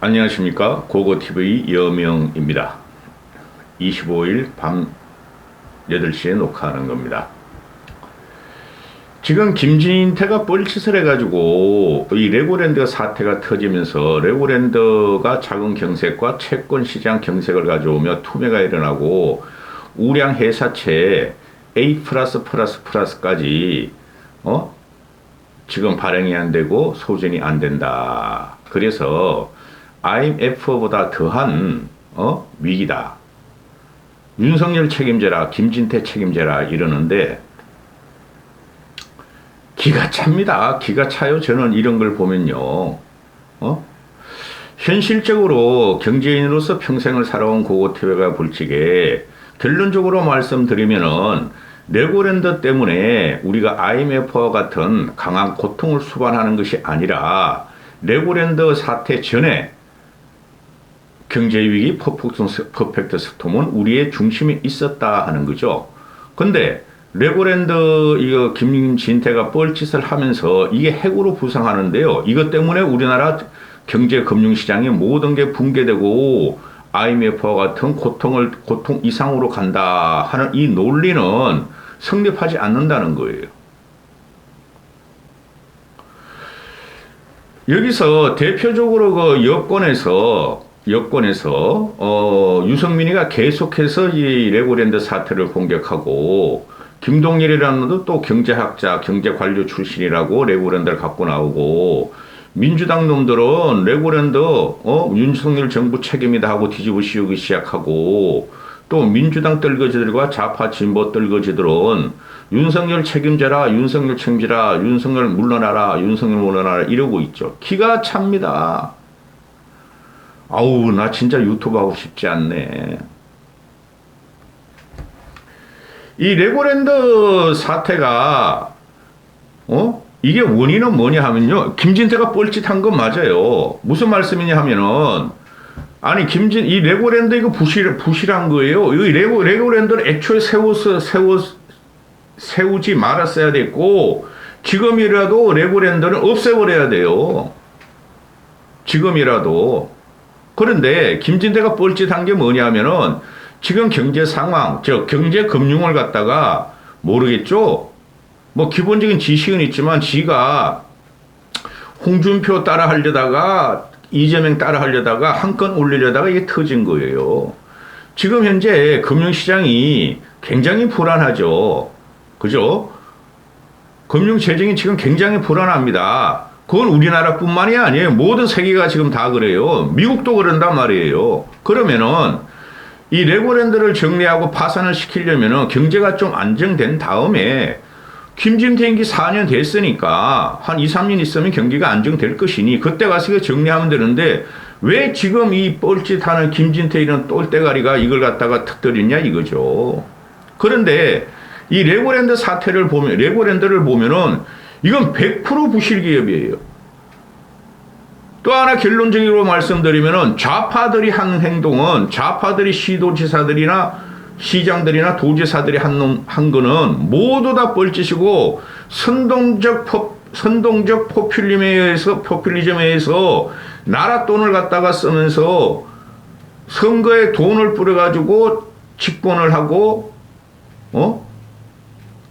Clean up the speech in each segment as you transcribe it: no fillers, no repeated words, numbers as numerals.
안녕하십니까. 고고TV 여명입니다. 25일 밤 8시에 녹화하는 겁니다. 지금 김진태가 뻘짓을 해가지고 이 레고랜드 사태가 터지면서 레고랜드가 자금 경색과 채권 시장 경색을 가져오며 투매가 일어나고 우량 회사채 A+++까지 지금 발행이 안 되고 소진이 안 된다. 그래서 IMF보다 더한 위기다. 윤석열 책임져라, 김진태 책임져라 이러는데 기가 찹니다. 기가 차요. 저는 이런 걸 보면요. 현실적으로 경제인으로서 평생을 살아온 고고TV가 불치게 결론적으로 말씀드리면은 레고랜드 때문에 우리가 IMF와 같은 강한 고통을 수반하는 것이 아니라 레고랜드 사태 전에 경제위기 퍼펙트 스톰은 우리의 중심에 있었다 하는 거죠. 근데 레고랜드 이거 김진태가 뻘짓을 하면서 이게 핵으로 부상하는데요. 이것 때문에 우리나라 경제 금융시장의 모든 게 붕괴되고 IMF와 같은 고통 이상으로 간다 하는 이 논리는 성립하지 않는다는 거예요. 여기서 대표적으로 그 여권에서 유승민이가 계속해서 이 레고랜드 사태를 공격하고 김동열이라는 놈도 또 경제학자, 경제관료 출신이라고 레고랜드를 갖고 나오고 민주당 놈들은 레고랜드 윤석열 정부 책임이다 하고 뒤집어 씌우기 시작하고 또 민주당 떨거지들과 좌파 진보 떨거지들은 윤석열 책임져라, 윤석열 책임져라, 윤석열 물러나라, 윤석열 물러나라 이러고 있죠. 기가 찹니다. 아우, 나 진짜 유튜브 하고 싶지 않네. 이 레고랜드 사태가, 이게 원인은 뭐냐 하면요. 김진태가 뻘짓한 건 맞아요. 무슨 말씀이냐 하면은, 아니, 이 레고랜드 이거 부실한 거예요. 이 레고랜드를 애초에 세우지 말았어야 됐고, 지금이라도 레고랜드는 없애버려야 돼요. 지금이라도. 그런데 김진태가 뻘짓한 게 뭐냐면은 지금 경제 상황, 경제 금융을 갖다가 모르겠죠? 뭐 기본적인 지식은 있지만 지가 홍준표 따라 하려다가 이재명 따라 하려다가 한 건 올리려다가 이게 터진 거예요. 지금 현재 금융시장이 굉장히 불안하죠. 그죠? 금융재정이 지금 굉장히 불안합니다. 그건 우리나라뿐만이 아니에요. 모든 세계가 지금 다 그래요. 미국도 그런단 말이에요. 그러면은 이 레고랜드를 정리하고 파산을 시키려면은 경제가 좀 안정된 다음에 김진태 임기 4년 됐으니까 한 2, 3년 있으면 경기가 안정될 것이니 그때 가서 정리하면 되는데 왜 지금 이 뻘짓하는 김진태 이런 똘대가리가 이걸 갖다가 터뜨리냐 이거죠. 그런데 이 레고랜드 사태를 보면, 레고랜드를 보면은 이건 100% 부실 기업이에요. 또 하나 결론적으로 말씀드리면은 좌파들이 한 행동은 좌파들이 시도지사들이나 시장들이나 도지사들이 한 거는 모두 다 뻘짓이고 선동적 포퓰리즘에 의해서 나라 돈을 갖다가 쓰면서 선거에 돈을 뿌려가지고 집권을 하고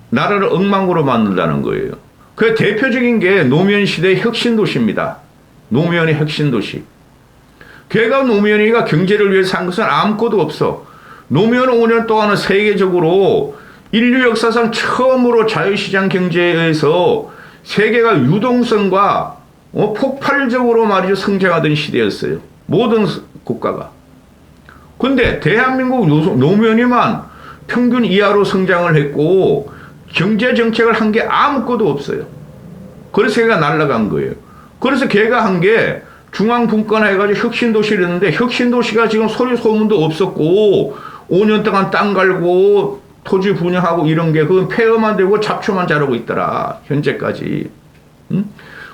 나라를 엉망으로 만든다는 거예요. 그 대표적인 게 노무현 시대의 혁신도시입니다. 노무현의 혁신도시. 걔가 노무현이가 경제를 위해서 한 것은 아무것도 없어. 노무현 5년 동안은 세계적으로 인류 역사상 처음으로 자유시장 경제에 의해서 세계가 유동성과 폭발적으로 말이죠 성장하던 시대였어요. 모든 국가가. 근데 대한민국 노무현이만 평균 이하로 성장을 했고 경제 정책을 한 게 아무것도 없어요. 그래서 걔가 날아간 거예요. 그래서 걔가 한 게 중앙분권해가지고 혁신도시를 했는데 혁신도시가 지금 소리소문도 없었고 5년 동안 땅 갈고 토지 분양하고 이런 게 그건 폐허만 되고 잡초만 자라고 있더라. 현재까지.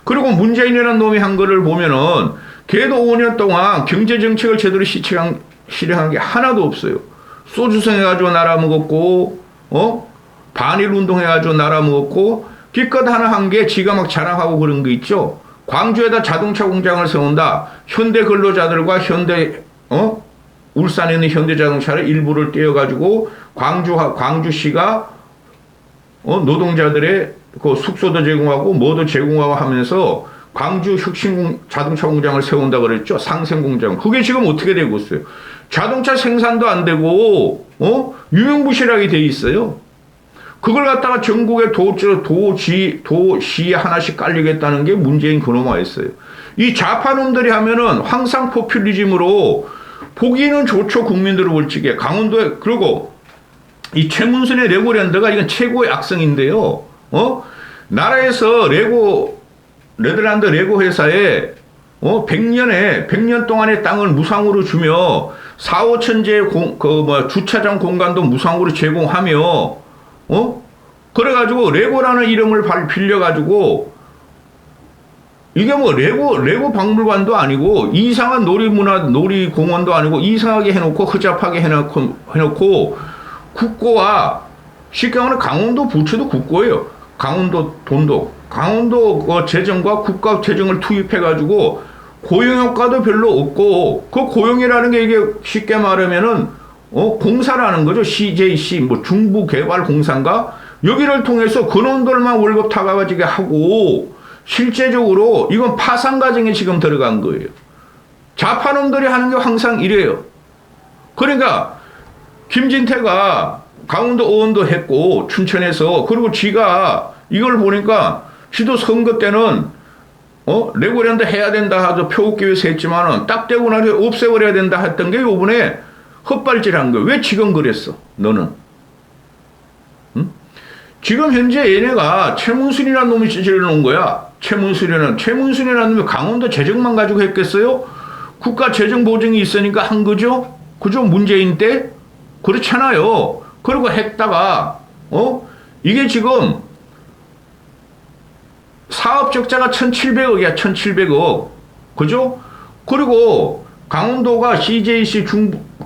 그리고 문재인이라는 놈이 한 거를 보면은 걔도 5년 동안 경제정책을 제대로 실행한 게 하나도 없어요. 소주성 해가지고 날아먹었고 반일 운동해가지고 날아먹었고 기껏 하나 한 게 지가 막 자랑하고 그런 거 있죠. 광주에다 자동차 공장을 세운다. 현대 근로자들과 울산에 있는 현대자동차를 일부를 떼어가지고 광주시가 노동자들의 그 숙소도 제공하고 뭐도 제공하고 하면서 광주 혁신 자동차 공장을 세운다 그랬죠. 상생 공장. 그게 지금 어떻게 되고 있어요? 자동차 생산도 안 되고 유명무실하게 돼 있어요. 그걸 갖다가 전국에 도시 하나씩 깔리겠다는 게 문재인 그놈아였어요. 이 좌파놈들이 하면은 항상 포퓰리즘으로 보기는 좋죠. 국민들을 볼지게. 강원도에, 그리고 이 최문순의 레고랜드가 이건 최고의 악성인데요. 나라에서 네덜란드 레고 회사에 100년 동안의 땅을 무상으로 주며 4, 5천제 주차장 공간도 무상으로 제공하며 그래가지고 레고라는 이름을 빌려가지고 이게 뭐 레고 박물관도 아니고 이상한 놀이공원도 아니고 이상하게 해놓고 허접하게 해놓고 국고와 쉽게 말하면 강원도 부채도 국고예요. 강원도 돈도 강원도 재정과 국가 재정을 투입해가지고 고용효과도 별로 없고 그 고용이라는 게 이게 쉽게 말하면은 공사라는 거죠. CJC 뭐 중부개발공사인가 여기를 통해서 그놈들만 월급 타가지게 하고 실제적으로 이건 파산 과정에 지금 들어간 거예요. 좌파놈들이 하는 게 항상 이래요. 그러니까 김진태가 강원도 의원도 했고 춘천에서 그리고 지가 이걸 보니까 지도 선거 때는 레고랜드 해야 된다 하도 표기에서 했지만은 딱 되고 나서 없애버려야 된다 했던 게 요번에 헛발질한 거예요. 왜 지금 그랬어? 너는? 응? 지금 현재 얘네가 최문순이라는 놈이 찌질러 놓은 거야. 최문순이라는 놈이 강원도 재정만 가지고 했겠어요? 국가 재정 보증이 있으니까 한 거죠? 그죠? 문재인 때? 그렇잖아요. 그리고 했다가, 이게 지금 사업 적자가 1,700억이야, 1,700억. 그죠? 그리고 강원도가 CJC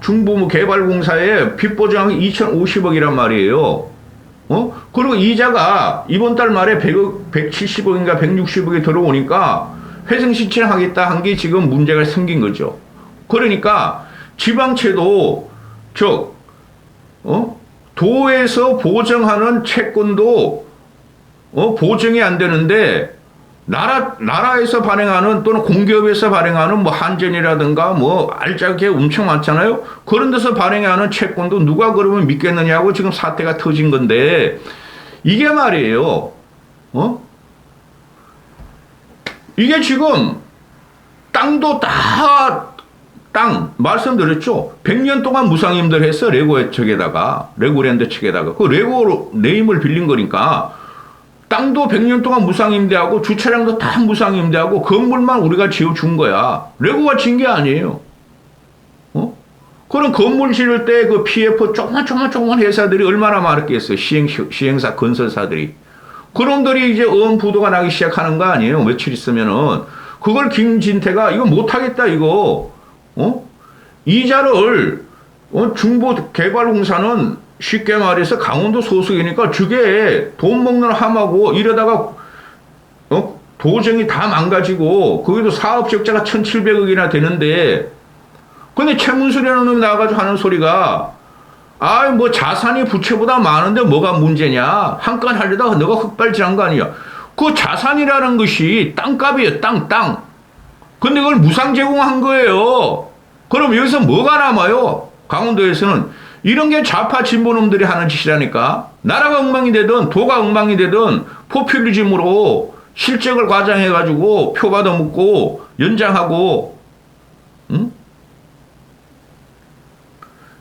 중부개발공사에 빚 보증한 게 2,050억이란 말이에요. 그리고 이자가 이번 달 말에 170억인가 160억이 들어오니까 회생신청하겠다 한 게 지금 문제가 생긴 거죠. 그러니까 지방채도, 도에서 보증하는 채권도 보증이 안 되는데 나라에서 발행하는 또는 공기업에서 발행하는 뭐 한전이라든가 뭐 알짜게 엄청 많잖아요. 그런 데서 발행하는 채권도 누가 그러면 믿겠느냐고 지금 사태가 터진 건데 이게 말이에요. 이게 지금 땅도 말씀드렸죠. 100년 동안 무상임대를 했어. 레고랜드 측에다가. 그 레고 네임을 빌린 거니까 땅도 100년 동안 무상임대하고 주차장도 다 무상임대하고 건물만 우리가 지어준 거야. 레고가 진 게 아니에요. 그럼 건물 지을 때 그 PF 조그만 회사들이 얼마나 많았겠어요. 시행사 건설사들이. 그놈들이 이제 부도가 나기 시작하는 거 아니에요. 며칠 있으면은. 그걸 김진태가 이거 못하겠다 이거. 이자를 중부개발공사는 쉽게 말해서 강원도 소속이니까 저게 돈 먹는 함하고 이러다가 도정이 다 망가지고 거기도 사업 적자가 1,700억이나 되는데 근데 최문순이라는 놈이 나와가지고 하는 소리가 뭐 자산이 부채보다 많은데 뭐가 문제냐 한 건 하려다가 너가 흑발질한 거 아니야. 그 자산이라는 것이 땅값이에요. 땅. 근데 그걸 무상 제공한 거예요. 그럼 여기서 뭐가 남아요? 강원도에서는 이런 게 좌파 진보놈들이 하는 짓이라니까. 나라가 엉망이 되든 도가 엉망이 되든 포퓰리즘으로 실적을 과장해가지고 표 받아먹고 연장하고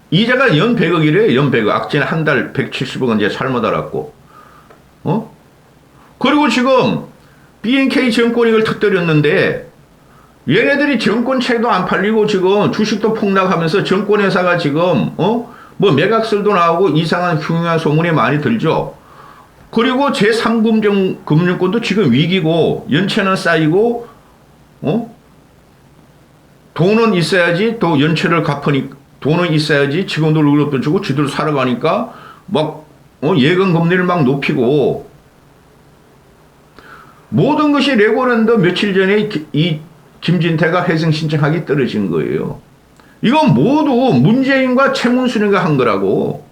이자가 연 100억이래. 연 100억. 악진 한 달 170억은 이제 잘못 알았고. 그리고 지금 BNK 정권이 이걸 터뜨렸는데 얘네들이 정권채도 안 팔리고 지금 주식도 폭락하면서 정권회사가 지금 뭐 매각설도 나오고 이상한 흉흉한 소문이 많이 들죠. 그리고 제3금융권도 지금 위기고 연체는 쌓이고 돈은 있어야지 또 연체를 갚으니 돈은 있어야지 직원들 월급도 주고 지들 살아가니까 막 예금 금리를 막 높이고 모든 것이 레고랜드 며칠 전에 이 김진태가 회생 신청하기 떨어진 거예요. 이건 모두 문재인과 최문순이가 한 거라고.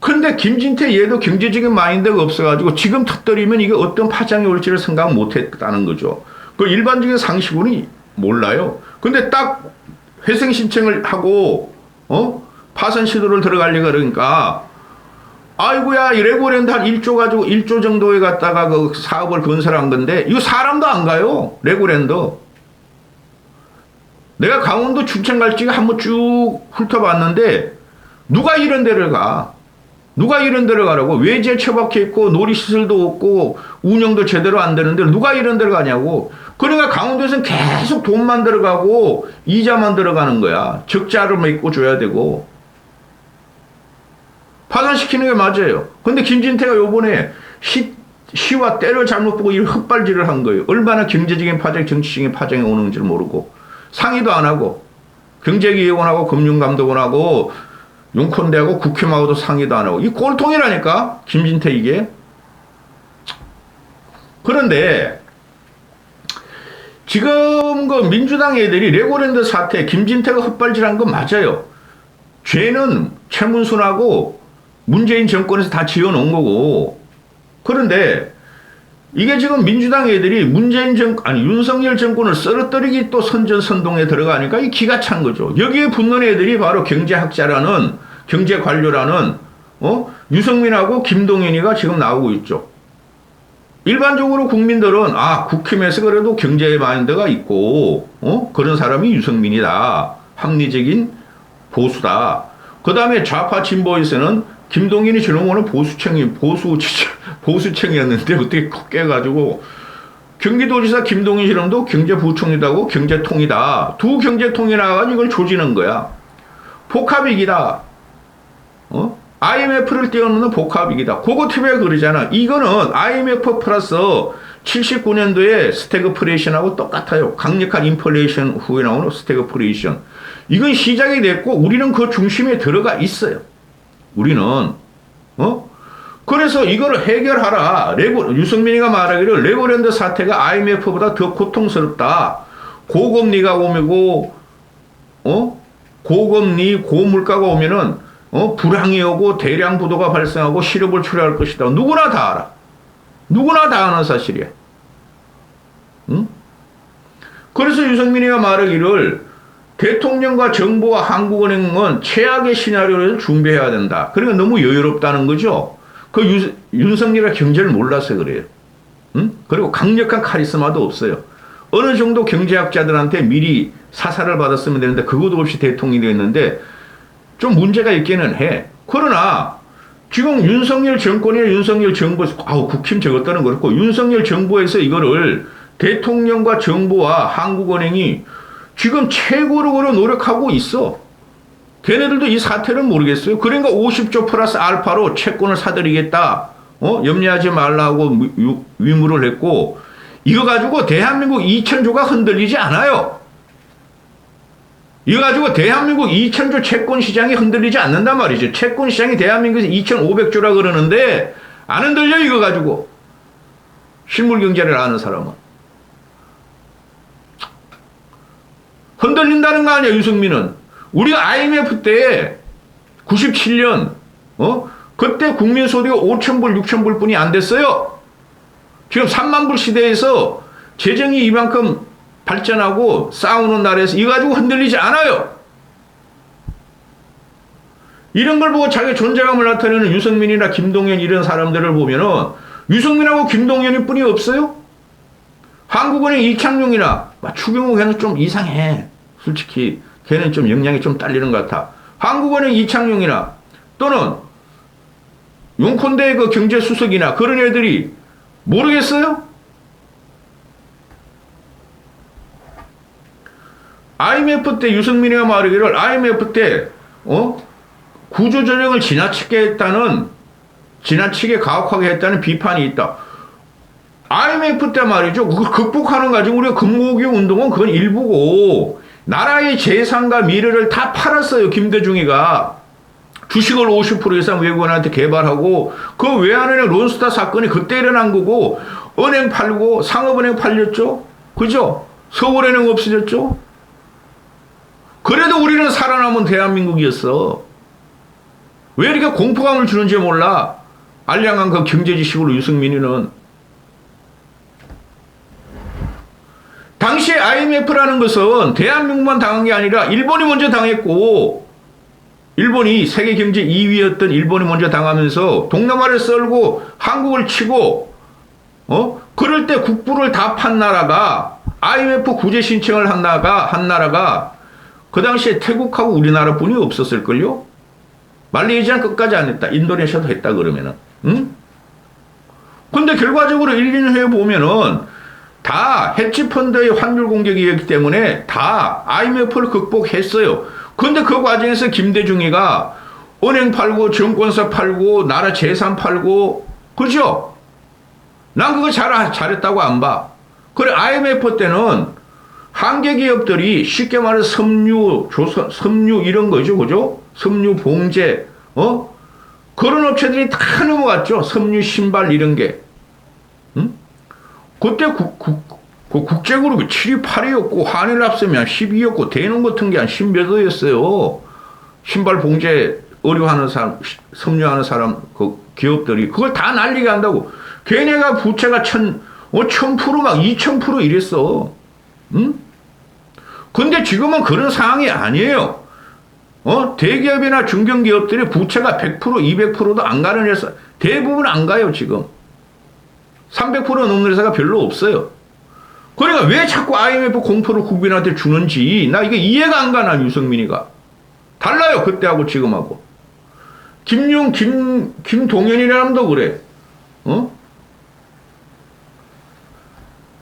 근데 김진태 얘도 경제적인 마인드가 없어가지고 지금 터뜨리면 이게 어떤 파장이 올지를 생각 못했다는 거죠. 그 일반적인 상식으로는 몰라요. 근데 딱 회생 신청을 하고 파산 시도를 들어가려고 그러니까 아이고야 이 레고랜드 한 1조 가지고 1조 정도에 갖다가 그 사업을 건설한 건데 이거 사람도 안 가요. 레고랜드. 내가 강원도 춘천갈지가 한번 쭉 훑어봤는데 누가 이런 데를 가? 누가 이런 데를 가라고? 외제 처박혀 있고 놀이시설도 없고 운영도 제대로 안 되는데 누가 이런 데를 가냐고. 그러니까 강원도에서는 계속 돈만 들어가고 이자만 들어가는 거야. 적자를 메꿔 줘야 되고. 파산시키는 게 맞아요. 근데 김진태가 요번에 시와 때를 잘못 보고 이 헛발질을 한 거예요. 얼마나 경제적인 파장, 정치적인 파장이 오는지 모르고 상의도 안 하고 경제기획원하고 금융감독원하고 용컨대하고 국힘하고도 상의도 안 하고 이 꼴통이라니까 김진태 이게. 그런데 지금 그 민주당 애들이 레고랜드 사태 김진태가 헛발질한 건 맞아요. 죄는 최문순하고 문재인 정권에서 다 지어놓은 거고. 그런데 이게 지금 민주당 애들이 윤석열 정권을 썰어뜨리기 또 선전선동에 들어가니까 이 기가 찬 거죠. 여기에 붙는 애들이 바로 경제학자라는 경제관료라는 유승민하고 김동연이가 지금 나오고 있죠. 일반적으로 국민들은 국힘에서 그래도 경제 마인드가 있고 그런 사람이 유승민이다. 합리적인 보수다. 그 다음에 좌파 진보에서는 김동연이 저런 거는 보수층이었는데 어떻게 깨가지고 경기도지사 김동연 이름도 경제부총리다고 경제통이다. 두 경제통이 나와가지고 이걸 조지는 거야. 복합이기다. IMF를 띄워놓는 복합이기다. 그거 TV에 그러잖아. 이거는 IMF 플러스 79년도에 스태그플레이션하고 똑같아요. 강력한 인플레이션 후에 나오는 스태그플레이션. 이건 시작이 됐고 우리는 그 중심에 들어가 있어요. 우리는 그래서 이걸 해결하라. 유승민이가 말하기를 레고랜드 사태가 IMF보다 더 고통스럽다. 고금리가 오고 고금리 고물가가 오면은 불황이 오고 대량 부도가 발생하고 실업을 초래할 것이다. 누구나 다 알아. 누구나 다 아는 사실이야. 응? 그래서 유승민이가 말하기를 대통령과 정부와 한국은행은 최악의 시나리오를 준비해야 된다. 그러니까 너무 여유롭다는 거죠. 그 윤석열이가 경제를 몰라서 그래요. 응? 그리고 강력한 카리스마도 없어요. 어느 정도 경제학자들한테 미리 사사를 받았으면 되는데 그것도 없이 대통령이 됐는데 좀 문제가 있기는 해. 그러나 지금 윤석열 정권이나 윤석열 정부에서 국힘 적었다는 거 그렇고 윤석열 정부에서 이거를 대통령과 정부와 한국은행이 지금 최고로 노력하고 있어. 걔네들도 이 사태를 모르겠어요. 그러니까 50조 플러스 알파로 채권을 사들이겠다. 염려하지 말라고 위무를 했고 이거 가지고 대한민국 2천조가 흔들리지 않아요. 이거 가지고 대한민국 2천조 채권 시장이 흔들리지 않는단 말이죠. 채권 시장이 대한민국에서 2,500조라 그러는데 안 흔들려 이거 가지고. 실물 경제를 아는 사람은. 흔들린다는 거 아니야 유승민은. 우리가 IMF 때 97년 그때 국민소득이 5,000불 6,000불 뿐이 안 됐어요. 지금 3만불 시대에서 재정이 이만큼 발전하고 싸우는 나라에서 이거 가지고 흔들리지 않아요. 이런 걸 보고 자기 존재감을 나타내는 유승민이나 김동연 이런 사람들을 보면은 유승민하고 김동연이 뿐이 없어요. 한국은행 이창용이나 추경호 걔는 좀 이상해. 솔직히 걔는 좀 역량이 좀 딸리는 것 같아. 한국은행 이창용이나 또는 용컨대 그 경제수석이나 그런 애들이 모르겠어요? IMF 때 유승민이가 말하기를 IMF 때 구조조정을 지나치게 가혹하게 했다는 비판이 있다. IMF 때 말이죠. 그걸 극복하는 가지고 우리가 금고기금 운동은 그건 일부고 나라의 재산과 미래를 다 팔았어요. 김대중이가. 주식을 50% 이상 외국인한테 개발하고 그 외환은행 론스타 사건이 그때 일어난 거고 은행 팔고 상업은행 팔렸죠? 그죠? 서울은행 없어졌죠? 그래도 우리는 살아남은 대한민국이었어. 왜 이렇게 공포감을 주는지 몰라. 알량한 그 경제지식으로 유승민이는. 당시에 IMF라는 것은 대한민국만 당한 게 아니라 일본이 먼저 당했고, 일본이 세계 경제 2위였던 일본이 먼저 당하면서 동남아를 썰고 한국을 치고, 그럴 때 국부를 다 판 나라가, IMF 구제 신청을 한 나라가 그 당시에 태국하고 우리나라뿐이 없었을걸요? 말레이시아는 끝까지 안 했다. 인도네시아도 했다 그러면은. 응? 근데 결과적으로 1, 2년 후에 보면은 다 헤지펀드의 환율 공격이었기 때문에 다 IMF를 극복했어요. 근데 그 과정에서 김대중이가 은행 팔고 증권사 팔고 나라 재산 팔고, 그죠? 난 그거 잘했다고 안 봐. 그래, IMF 때는 한계 기업들이 쉽게 말해서 섬유 이런 거죠. 그죠? 섬유 봉제, 그런 업체들이 다 넘어갔죠. 섬유 신발 이런 게. 응? 그때 국제그룹이 7위, 8위였고, 한일 합세면 12위였고, 대농 같은 게 한 10몇 위였어요. 신발 봉제, 의류하는 사람, 섬유하는 사람, 그 기업들이. 그걸 다 날리게 한다고. 걔네가 부채가 1000% 막 2000% 이랬어. 응? 근데 지금은 그런 상황이 아니에요. 대기업이나 중견기업들의 부채가 100%, 200%도 안 가는 회사, 대부분 안 가요, 지금. 300% 넘는 회사가 별로 없어요. 그러니까 왜 자꾸 IMF 공포를 국민한테 주는지, 나 이게 이해가 안 가, 난 유승민이가. 달라요, 그때하고 지금하고. 김동연이라면도 그래.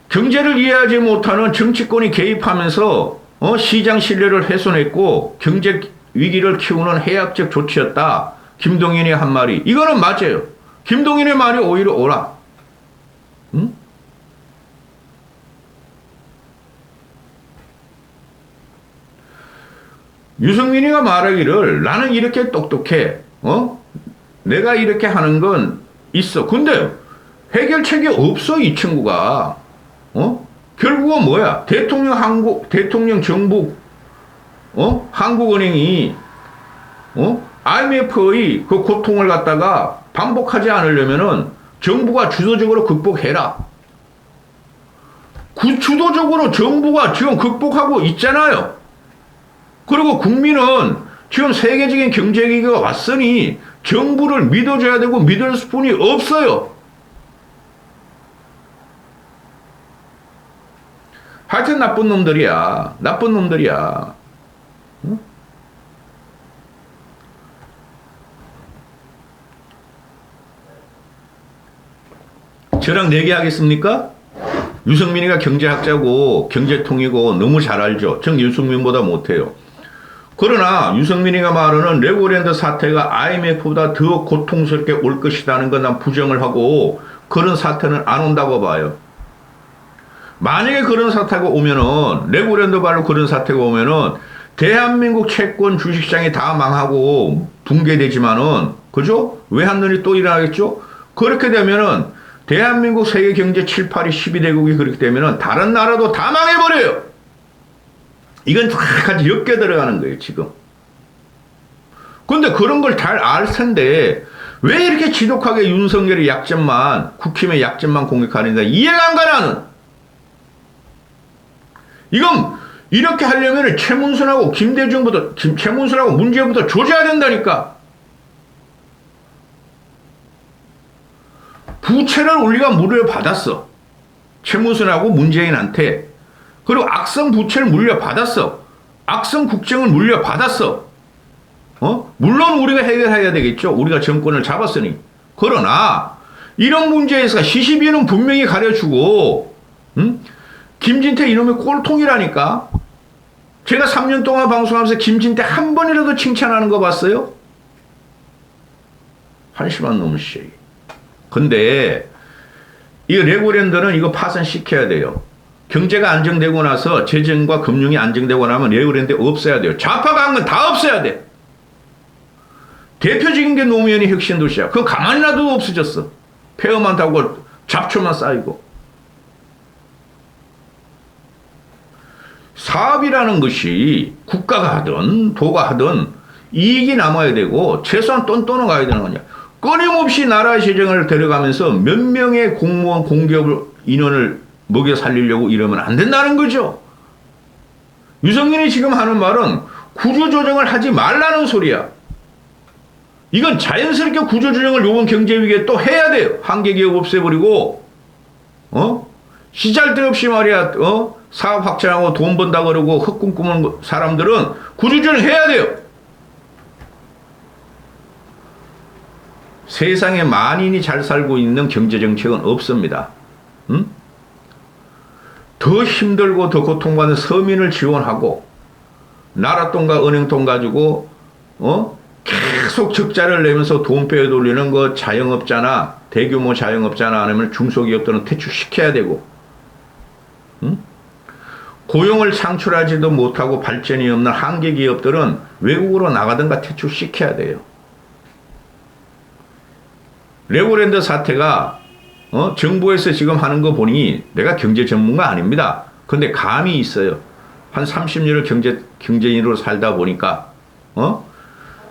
경제를 이해하지 못하는 정치권이 개입하면서 시장 신뢰를 훼손했고 경제 위기를 키우는 해악적 조치였다. 김동연이 한 말이. 이거는 맞아요. 김동연의 말이 오히려 옳아. 응? 유승민이가 말하기를 나는 이렇게 똑똑해. 내가 이렇게 하는 건 있어. 근데 해결책이 없어, 이 친구가. 결국은 뭐야? 대통령 정부, 한국은행이, IMF의 그 고통을 갖다가 반복하지 않으려면은 정부가 주도적으로 극복해라. 주도적으로 정부가 지금 극복하고 있잖아요. 그리고 국민은 지금 세계적인 경제위기가 왔으니 정부를 믿어줘야 되고 믿을 수뿐이 없어요. 하여튼 나쁜 놈들이야. 나쁜 놈들이야. 응? 저랑 내기하겠습니까? 유승민이가 경제학자고 경제통이고 너무 잘 알죠. 전 유승민보다 못해요. 그러나 유승민이가 말하는 레고랜드 사태가 IMF보다 더 고통스럽게 올 것이라는 건 난 부정을 하고 그런 사태는 안 온다고 봐요. 만약에 그런 사태가 오면은 레고랜드 발로 그런 사태가 오면은 대한민국 채권 주식시장이 다 망하고 붕괴되지만은 그죠? 외환론이 또 일어나겠죠? 그렇게 되면은 대한민국 세계 경제 7, 8위 12대국이 그렇게 되면은 다른 나라도 다 망해버려요. 이건 다 같이 엮여 들어가는 거예요, 지금. 근데 그런 걸 잘 알 텐데 왜 이렇게 지독하게 윤석열의 약점만, 국힘의 약점만 공격하는가 이해가 안 가, 나는. 이건 이렇게 하려면 최문순하고 최문순하고 문재인부터 조져야 된다니까. 부채를 우리가 물려받았어. 최문순하고 문재인한테. 그리고 악성 부채를 물려받았어. 악성 국정을 물려받았어. 물론 우리가 해결해야 되겠죠. 우리가 정권을 잡았으니. 그러나 이런 문제에서 시시비는 분명히 가려주고, 김진태 이놈의 꼴통이라니까. 제가 3년 동안 방송하면서 김진태 한 번이라도 칭찬하는 거 봤어요? 한심한 놈씨. 근데 이 레고랜드는 이거 파산시켜야 돼요. 경제가 안정되고 나서 재정과 금융이 안정되고 나면 레고랜드 없애야 돼요. 좌파가 한 건 다 없애야 돼. 대표적인 게 노무현이 혁신도시야. 그거 가만히 놔둬도 없어졌어. 폐허만 타고 잡초만 쌓이고. 사업이라는 것이 국가가 하든 도가 하든 이익이 남아야 되고 최소한 돈돈은 가야 되는 거냐. 끊임없이 나라 재정을 데려가면서 몇 명의 공무원 공기업 인원을 먹여 살리려고 이러면 안 된다는 거죠. 유승민이 지금 하는 말은 구조조정을 하지 말라는 소리야. 이건 자연스럽게 구조조정을 요번 경제위기에 또 해야 돼요. 한계기업 없애버리고 시잘데없이 말이야 사업 확장하고 돈 번다 그러고 헛꿈 꾸는 사람들은 구조조정 해야 돼요. 세상에 만인이 잘 살고 있는 경제정책은 없습니다. 응? 더 힘들고 더 고통받는 서민을 지원하고 나라 돈과 은행 돈 가지고 계속 적자를 내면서 돈 빼어 돌리는 거 자영업자나 대규모 자영업자나 아니면 중소기업들은 퇴출시켜야 되고 응? 고용을 창출하지도 못하고 발전이 없는 한계 기업들은 외국으로 나가든가 퇴출시켜야 돼요. 레고랜드 사태가 정부에서 지금 하는 거 보니 내가 경제 전문가 아닙니다. 근데 감이 있어요. 한 30년을 경제인으로 살다 보니까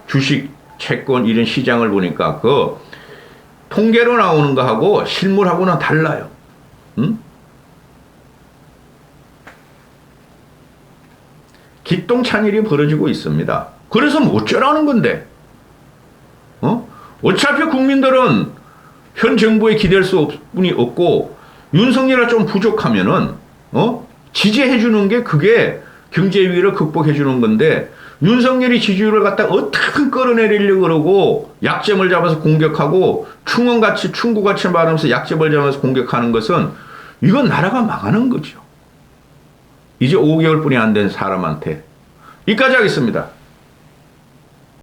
주식, 채권 이런 시장을 보니까 그 통계로 나오는 거하고 실물하고는 달라요. 응? 기똥찬일이 벌어지고 있습니다. 그래서 뭐 어쩌라는 건데? 어차피 국민들은 현 정부에 기댈 수 분이 없고 윤석열이 좀 부족하면은 지지해 주는 게 그게 경제 위기를 극복해 주는 건데 윤석열이 지지율을 갖다 어떻게든 끌어내리려고 그러고 약점을 잡아서 공격하고 충구같이 말하면서 약점을 잡아서 공격하는 것은 이건 나라가 망하는 거죠. 이제 5개월뿐이 안 된 사람한테. 여기까지 하겠습니다.